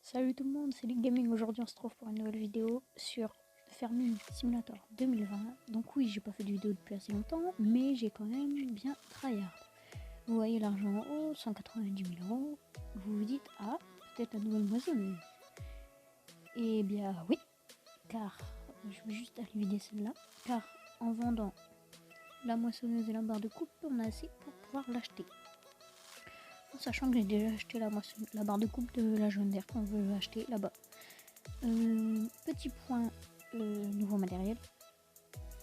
Salut tout le monde, c'est Luke Gaming. Aujourd'hui on se trouve pour une nouvelle vidéo sur Farming Simulator 2020. Donc oui, j'ai pas fait de vidéo depuis assez longtemps, mais j'ai quand même bien tryhard. Vous voyez l'argent en haut, 190 000 euros. Vous vous dites, ah, peut-être la nouvelle moissonneuse. Eh bien oui, car je vais juste aller vider celle-là. Car en vendant la moissonneuse et la barre de coupe, on a assez pour pouvoir l'acheter. En sachant que j'ai déjà acheté la barre de coupe de la jaune d'air qu'on veut acheter là-bas. Petit point nouveau matériel.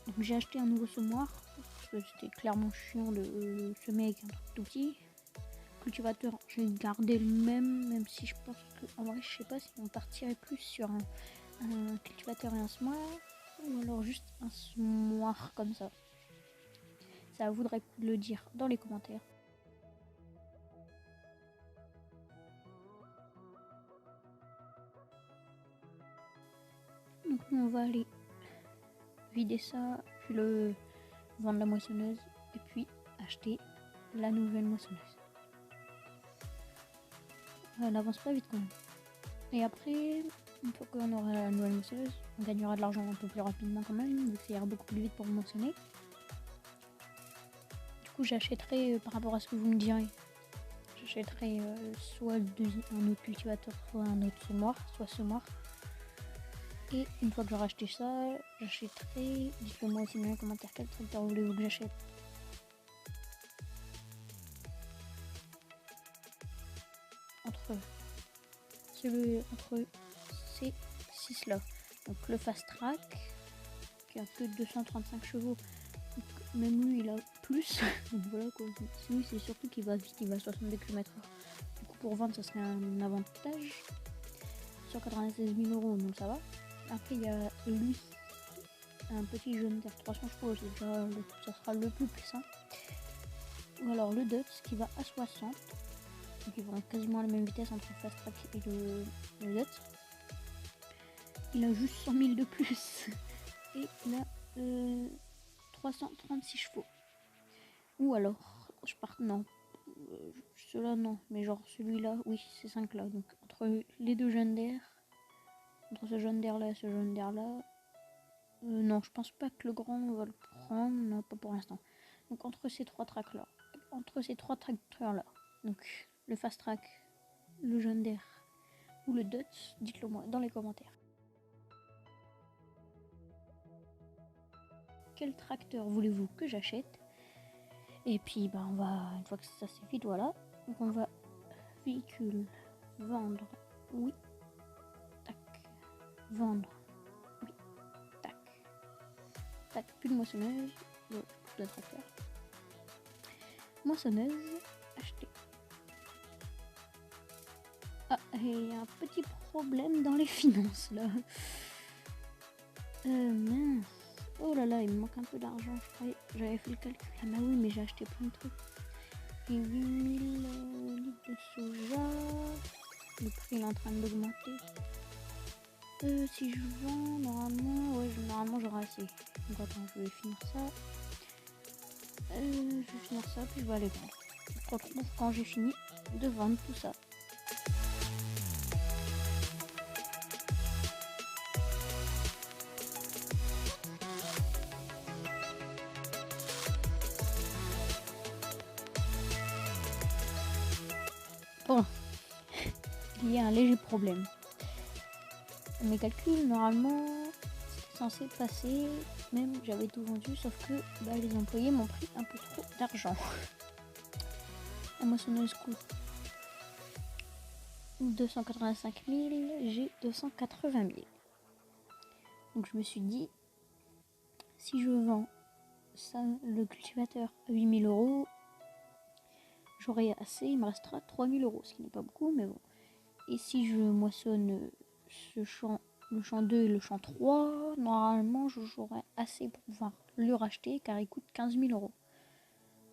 Donc j'ai acheté un nouveau semoir parce que c'était clairement chiant de semer avec un truc tout petit. Cultivateur, j'ai gardé le même si je pense que en vrai je sais pas si on partirait plus sur un cultivateur et un semoir ou alors juste un semoir comme ça. Ça voudrait le dire dans les commentaires. Donc nous on va aller vider ça, puis le vendre la moissonneuse et puis acheter la nouvelle moissonneuse. Elle avance pas vite quand même. Et après, une fois qu'on aura la nouvelle moissonneuse, on gagnera de l'argent un peu plus rapidement quand même, vu que ça ira beaucoup plus vite pour me moissonner. Du coup j'achèterai par rapport à ce que vous me direz. J'achèterai soit un autre cultivateur, soit un autre semoir, soit semoir. Et une fois que j'aurai acheté ça, j'achèterai, dites-le moi aussi dans les commentaires, quel tracteur voulez-vous que j'achète. Entre ces 6 là. Donc le fast track qui a que 235 chevaux. Donc, même lui il a plus. Donc voilà quoi. Lui c'est surtout qu'il va vite, il va à 62 km/h. Du coup pour vendre ça serait un avantage. 196 000 euros donc ça va. Après il y a lui, un petit jeune d'air 300 chevaux, ça sera le plus puissant. Ou alors le Dutz qui va à 60. Donc ils vont quasiment à la même vitesse entre le fast track et le Dutz. Il a juste 100 000 de plus. Et il a 336 chevaux. Ou alors, je pars. Non. Ceux-là, non. Mais genre celui-là, oui, ces 5-là. Donc entre les deux jeunes d'air, entre ce jeune d'air-là et ce jeune d'air-là, non, je pense pas que le grand va le prendre. Non, pas pour l'instant. Donc entre ces trois tracks-là, entre ces trois tracteurs-là, donc le fast track, le jeune d'air ou le Dutz, dites-le moi dans les commentaires. Quel tracteur voulez-vous que j'achète? Et puis bah on va, une fois que ça c'est vide, voilà. Donc on va véhicule, vendre, oui, tac, vendre, oui, tac, tac, plus de moissonneuse, de tracteur. Moissonneuse, acheter. Ah, il y a un petit problème dans les finances là. Mince. Oh là là, il me manque un peu d'argent, je croyais. J'avais fait le calcul. Ah bah oui, mais j'ai acheté plein de trucs. J'ai 8000 litres de soja. Le prix il est en train d'augmenter. Si je vends, normalement j'aurai assez. Donc attends, je vais finir ça. Je vais finir ça, puis je vais aller vendre. Je te retrouve quand j'ai fini de vendre tout ça. Bon, il y a un léger problème. Mes calculs, normalement, c'était censé passer, même j'avais tout vendu, sauf que bah, les employés m'ont pris un peu trop d'argent. La moissonneuse coûte 285 000, j'ai 280 000. Donc je me suis dit, si je vends ça, le cultivateur à 8 000 euros, j'aurai assez, il me restera 3 000 euros, ce qui n'est pas beaucoup, mais bon. Et si je moissonne le champ 2 et le champ 3, normalement j'aurai assez pour pouvoir le racheter car il coûte 15 000 euros.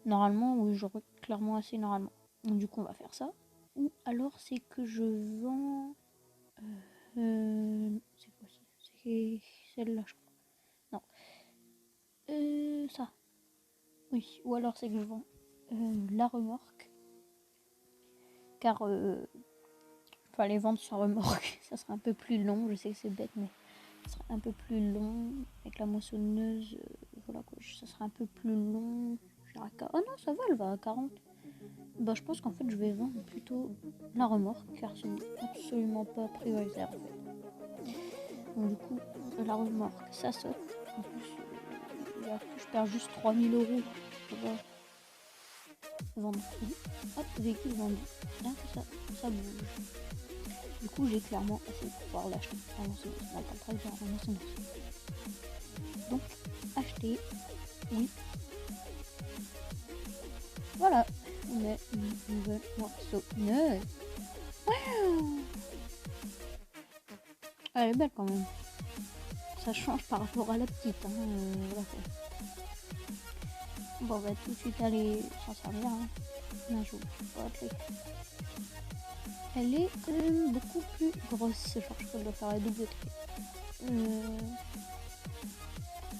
Normalement, oui, j'aurai clairement assez normalement. Donc du coup, on va faire ça. Ou alors c'est que je vends... c'est quoi ça? C'est celle-là, je crois. Non. Ça. Oui. Ou alors c'est que je vends la remorque. Car peux aller vendre sans remorque. Ça sera un peu plus long, je sais que c'est bête, mais ça sera un peu plus long. Avec la moissonneuse, voilà quoi, ça sera un peu plus long. Oh non, ça va, elle va à 40. Bah, je pense qu'en fait, je vais vendre plutôt la remorque, car ce n'est absolument pas prioritaire en fait. Donc, du coup, la remorque, ça saute. En plus, je perds juste 3000 € pour vendre tout. Hop, véhicule vendu. Rien que ça bouge. Du coup, j'ai clairement essayé de pouvoir l'acheter. Donc, acheter, oui. Voilà, on met une nouvelle moissonneuse. Wow, elle est belle quand même. Ça change par rapport à la petite. Hein. Voilà. Bon, on va tout de suite aller s'en servir. Hein. Bien joué. Elle est quand même beaucoup plus grosse. Genre, je crois que je dois faire la double trait.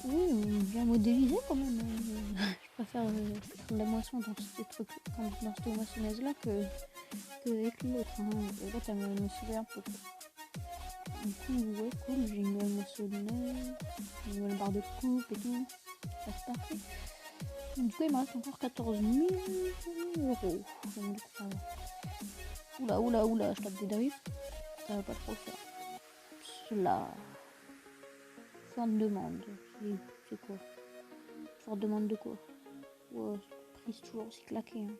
Oui, bien modélisé quand même. Je préfère la moisson dans ce truc, dans cette moissonneuse là que avec l'autre. Hein. L'autre, elle me souvient un peu. Du coup, ouais, cool, j'ai une nouvelle moissonneuse, une nouvelle barre de coupe et tout. Ça, c'est parfait. Du coup, il me reste encore 14 000 €. Donc, du coup, ça va. Oula, je tape des drifts. Ça va pas trop le faire. Cela. Forte demande. C'est quoi? Forte demande de quoi? Ouais, prise toujours aussi claqué. Hein.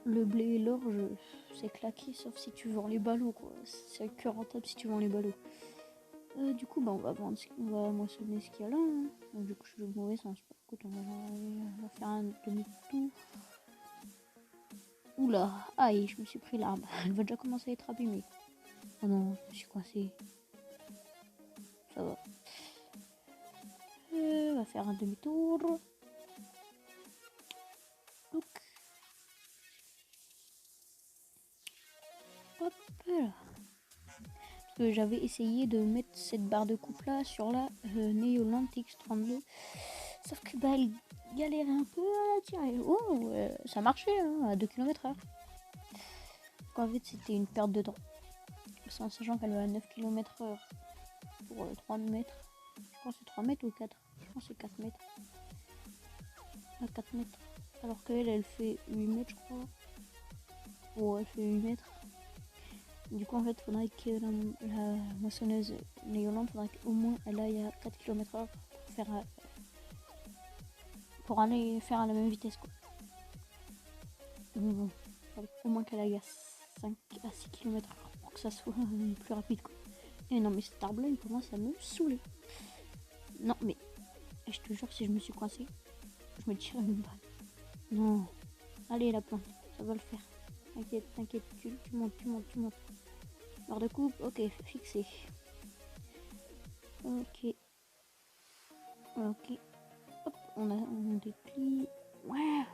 Le blé et l'orge, c'est claqué sauf si tu vends les ballots quoi. C'est que rentable si tu vends les ballots. Du coup, bah, on va moissonner ce qu'il y a là. Hein. Donc, du coup, je suis au mauvais sens. Écoute, on va faire un demi-tour. Oula, aïe, je me suis pris l'arme. Elle va déjà commencer à être abîmée. Oh non, je suis coincée. Ça va. On va faire un demi-tour. Donc. Hop là. Parce que j'avais essayé de mettre cette barre de coupe là sur la Neoland X32. Sauf que bah elle galérait un peu à la tirer. Oh, ça marchait hein, à 2 km/h. En fait c'était une perte de temps. En sachant qu'elle va à 9 km/h pour 3 mètres. Je pense que c'est 3 mètres ou 4. Je pense que c'est 4 mètres. À 4 mètres. Alors qu'elle fait 8 mètres je crois. Oh elle fait 8 mètres. Du coup en fait faudrait que la moissonneuse Neoland, faudrait qu'au moins elle aille à 4 km/h pour aller faire à la même vitesse quoi. Donc bon, au moins qu'elle aille à 5 à 6 km/h pour que ça soit plus rapide quoi. Et non mais cet arbre là il commence à me saouler. Non mais je te jure si je me suis coincée, je me tire une balle. Non. Allez la plante, ça va le faire. T'inquiète, tu montes. Barre de coupe, ok, fixé. Ok. Hop, on déplie. Ouais.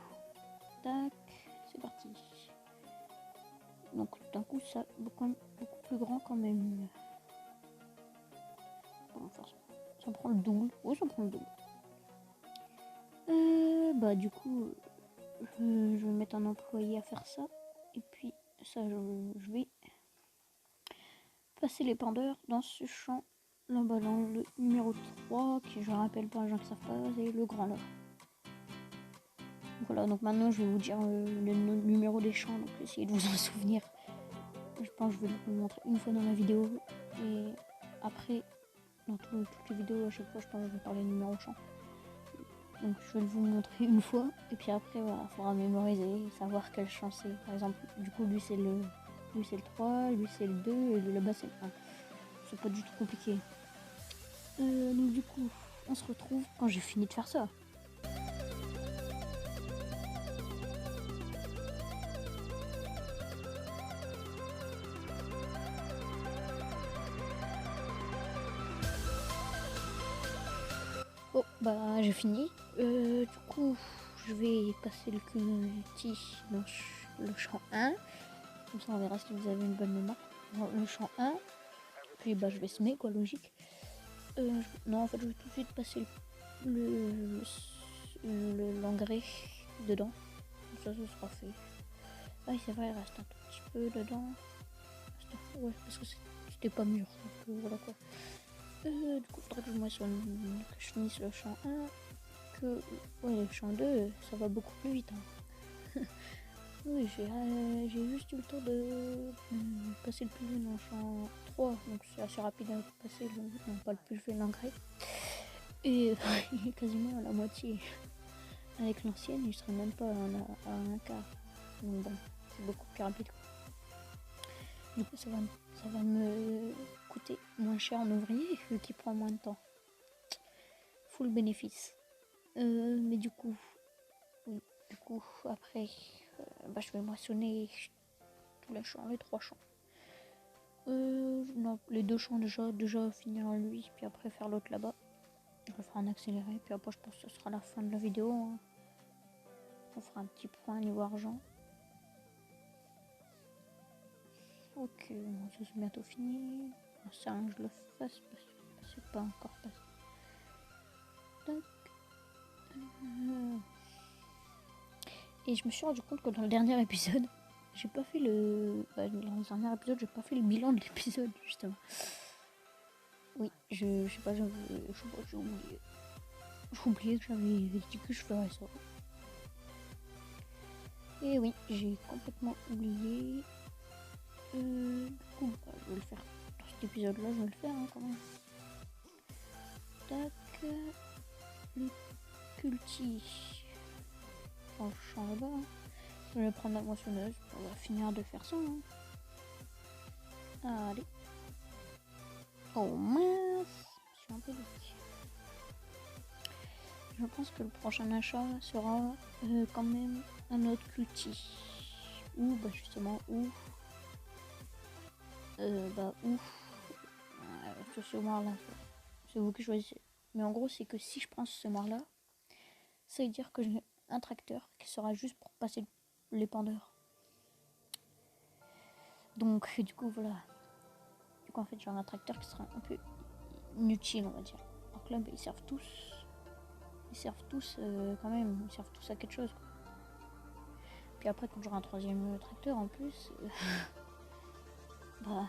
Tac, c'est parti. Donc d'un coup ça beaucoup plus grand quand même. Bon, ça prend le double. Ouais, ça prend le double. Bah du coup, je vais mettre un employé à faire ça. Et puis ça, je vais passer les pendeurs dans ce champ là-bas, dans le numéro 3, qui je rappelle pas, les gens qui savent pas, c'est le grand là. Voilà, donc maintenant je vais vous dire le numéro des champs, donc essayez de vous en souvenir. Je pense que je vais vous le montrer une fois dans la vidéo, et après, dans toutes les vidéos, à chaque fois je pense que je vais parler numéro champ. Donc je vais vous montrer une fois, et puis après, voilà, il faudra mémoriser, savoir quel champ c'est. Par exemple, du coup, lui c'est le 3, lui c'est le 2, et là-bas c'est le 1. C'est pas du tout compliqué. Donc du coup, on se retrouve quand j'ai fini de faire ça. Bon, bah j'ai fini. Du coup, je vais passer le petit dans le champ 1. Comme ça, on verra si vous avez une bonne mémoire. Dans le champ 1. Puis bah je vais semer, quoi, logique. Non, en fait, je vais tout de suite passer l'engrais dedans. Comme ça, ce sera fait. Ah, c'est vrai, il reste un tout petit peu dedans. Ouais, parce que c'était pas mûr. Donc voilà quoi. Du coup, faudrait que je moissonne, que je finisse le champ 1. Que ouais, le champ 2, ça va beaucoup plus vite. Hein. Oui, j'ai juste eu le temps de passer le pulvé dans le champ 3, donc c'est assez rapide à passer, non pas le pulvé, l'engrais. Et il est quasiment à la moitié. Avec l'ancienne, il serait même pas à un quart. Donc bon, c'est beaucoup plus rapide. Du coup, ça va me coûter moins cher en ouvrier, vu qu'il prend moins de temps. Full bénéfice. Mais du coup, oui, après, je vais moissonner tous les champs, les 3 champs. Non, les 2 champs déjà finir en lui, puis après faire l'autre là-bas. Je le ferai en accéléré, puis après je pense que ce sera la fin de la vidéo. Hein. On fera un petit point niveau argent. Ok, ça c'est bientôt fini. Ça, je le fasse parce que c'est pas encore passé. Tac. Et je me suis rendu compte que dans le dernier épisode, j'ai pas fait le. Dans le dernier épisode, j'ai pas fait le bilan de l'épisode, justement. Oui, je sais pas, j'ai oublié. J'ai oublié que j'avais dit que je ferais ça. Et oui, j'ai complètement oublié. Du coup, je vais le faire. Dans cet épisode-là, je vais le faire hein, quand même. Tac. Le culti. Dans le champ là-bas. Hein. Je vais prendre la moissonneuse. On va finir de faire ça. Hein. Allez. Oh mince. Je suis un peu déçue. Je pense que le prochain achat sera quand même un autre culti. Ou bah justement où sur ce moire là. C'est vous qui choisissez. Mais en gros c'est que si je prends ce moire là, ça veut dire que j'ai un tracteur qui sera juste pour passer l'épandeur. Donc du coup voilà. Du coup en fait j'aurai un tracteur qui sera un peu inutile on va dire. Donc là bah, ils servent tous quand même, ils servent tous à quelque chose quoi. Puis après quand j'aurai un troisième tracteur en plus, bah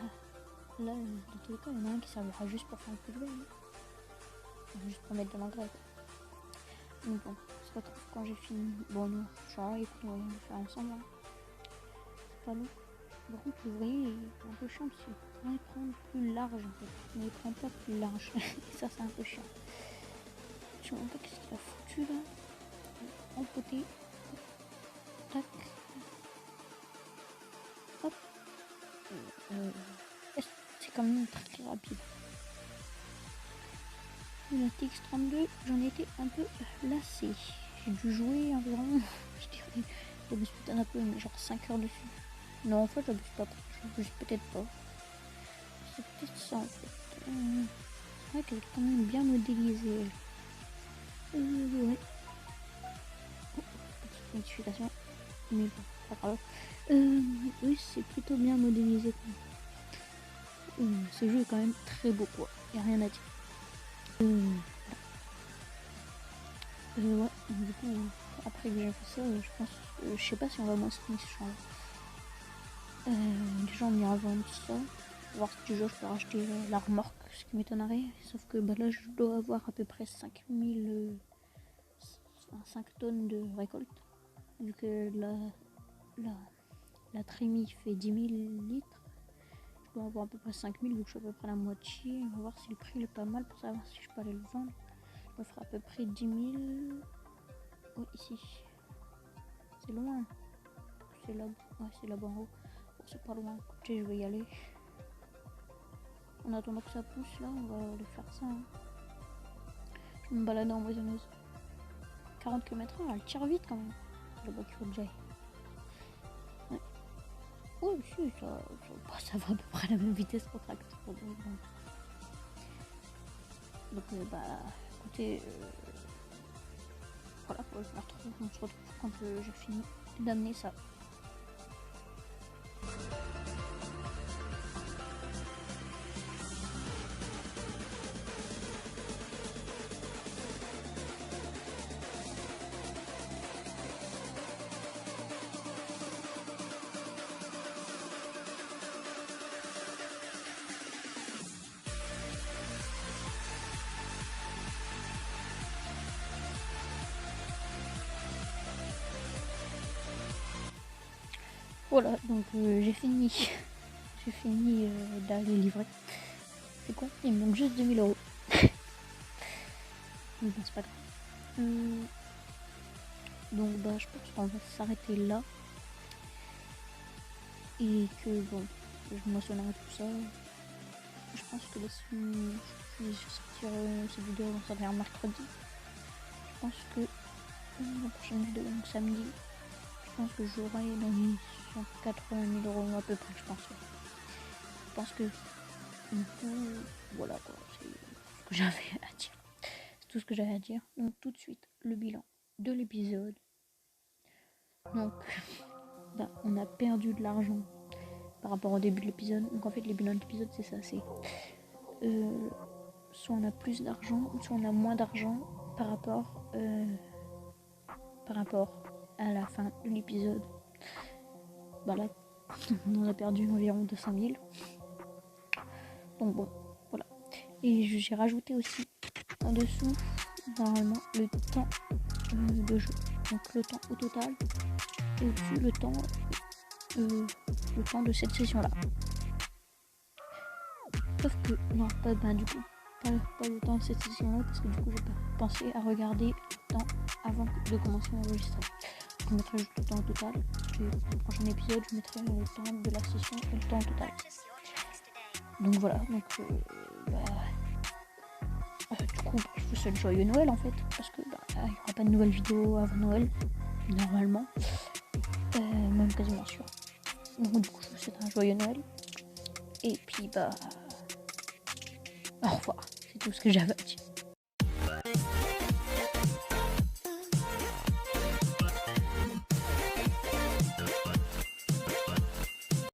là dans tous les cas il y en a un qui servira juste pour faire le pulvé, hein. Juste pour mettre de l'engrais. Donc bon, on se retrouve quand j'ai fini. Bon non, genre écoute on va le faire ensemble. Hein. C'est pas long. Par contre l'ouvrier est un peu chiant parce qu'il pourrait prendre plus large en fait. Mais il prend pas plus large. Et ça c'est un peu chiant. Je sais même pas qu'est-ce qu'il a foutu là. Empoté. Tac. Hop. C'est quand même très rapide. La TX32, j'en étais un peu lassé. J'ai dû jouer environ, je dirais, j'abuse peut-être un peu, mais genre 5 heures dessus. Non, en fait, j'abuse pas, j'abuse peut-être pas. C'est peut-être ça en fait. C'est vrai qu'elle est quand même bien modélisée. Ouais. Oh, petite modification. Mais bon, pas grave. Oui, c'est plutôt bien modélisé. Ce jeu est quand même très beau, quoi. Y a rien à dire. Ouais, du coup, après que j'ai fait ça, je pense, je sais pas si on va moissonner ce champ. Déjà, on ira vendre ça, voir si déjà je peux racheter la remorque, ce qui m'étonnerait. Sauf que bah, là, je dois avoir à peu près 5 tonnes de récolte. Vu que la trémie fait 10 000 litres. Je dois avoir à peu près 5 000 vu que je suis à peu près la moitié. On va voir si le prix est pas mal pour savoir si je peux aller le vendre. Je me ferai à peu près 10 000. Oh, ici. C'est loin. C'est là. Ouais, c'est là-bas en haut. Bon, c'est pas loin. Écoutez, je vais y aller. En attendant que ça pousse, là, on va aller faire ça. Hein. Je vais me balader en moissonneuse. 40 km/h, elle tire vite quand même. C'est là-bas qu'il faut que j'aille. Ouais. Ouais, si, ça va à peu près à la même vitesse qu'au tracteur. Donc, bah, écoutez, voilà, on se retrouve quand j'ai fini d'amener ça. Voilà, donc j'ai fini. J'ai fini d'aller livrer. C'est quoi? Il me manque juste 2000 euros. Mais bon, c'est pas grave. Donc bah je pense qu'on va s'arrêter là. Et que bon, je mentionnerai tout ça. Je pense que je vais sortir cette vidéo ça devient mercredi. Je pense que la prochaine vidéo, donc samedi, je pense que j'aurai dans les 180 000 euros à peu près, je pense. Je pense que du coup, voilà quoi, c'est tout ce que j'avais à dire. C'est tout ce que j'avais à dire. Donc tout de suite, le bilan de l'épisode. Donc, bah, on a perdu de l'argent par rapport au début de l'épisode. Donc en fait, les bilans de l'épisode, c'est ça, c'est soit on a plus d'argent, soit on a moins d'argent par rapport à la fin de l'épisode. Bah là, on en a perdu environ 200 000. Donc bon, voilà. Et j'ai rajouté aussi en dessous, normalement, le temps de jeu. Donc le temps au total. Et au-dessus, le temps de cette session-là. Sauf que, non, pas du coup. Pas le temps de cette session-là, parce que du coup, j'ai pas pensé à regarder le temps avant de commencer à enregistrer. Je mettrai juste le temps au total. Et le prochain épisode, je mettrai le temps de la session et le temps au total. Donc voilà, donc du coup, je vous souhaite joyeux Noël en fait, parce que il n'y aura pas de nouvelles vidéos avant Noël, normalement, même quasiment sûr. Donc du coup, je vous souhaite un joyeux Noël. Et puis au revoir, c'est tout ce que j'avais à dire.